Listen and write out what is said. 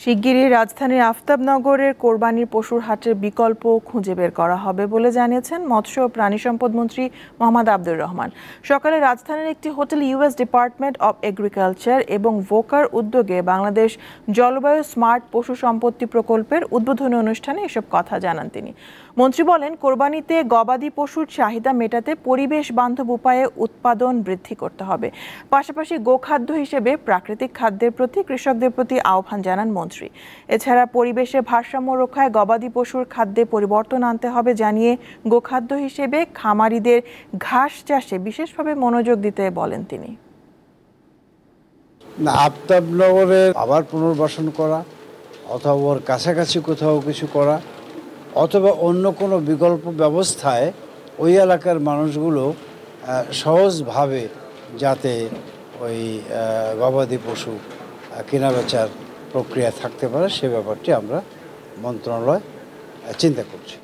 শিগগিরই রাজধানীর আফতাবনগরের কোরবানির পশুর হাটের বিকল্প খুঁজে বের করা হবে বলে জানিয়েছেন মৎস্য ও প্রাণী সম্পদ মন্ত্রী মোহাম্মদ আব্দুর রহমান। সকালে রাজধানীর একটি hotel US department of agriculture এবং ভোকার উদ্যোগে বাংলাদেশ জলবায়ু স্মার্ট পশু সম্পত্তি প্রকল্পের উদ্বোধনী অনুষ্ঠানে এসব কথা জানান তিনি। মন্ত্রী বলেন, কোরবানিতে গবাদি পশুর চাহিদা মেটাতে পরিবেশ বান্ধব উপায়ে উৎপাদন বৃদ্ধি করতে হবে। পাশাপাশি গোখাদ্য হিসেবে প্রাকৃতিক খাদ্যের প্রতি কৃষকদের প্রতি আহ্বান জানান মন্ত্রী। এছাড়া পরিবেশের ভারসাম্য রক্ষায় গবাদি পশুর খাদ্যে পরিবর্তন আনতে হবে জানিয়ে গোখাদ্য হিসেবে খামারিদের ঘাস চাষে বিশেষভাবে মনোযোগ দিতে বলেন তিনি। আফতাবনগরে আবার পুনর্বাসন করা অথবা ওর কাছাকাছি কোথাও কিছু করা অথবা অন্য কোনো বিকল্প ব্যবস্থায় ওই এলাকার মানুষগুলো সহজভাবে যাতে ওই গবাদি পশু কেনাবেচার প্রক্রিয়া থাকতে পারে সে ব্যাপারটি আমরা মন্ত্রণালয় চিন্তা করছি।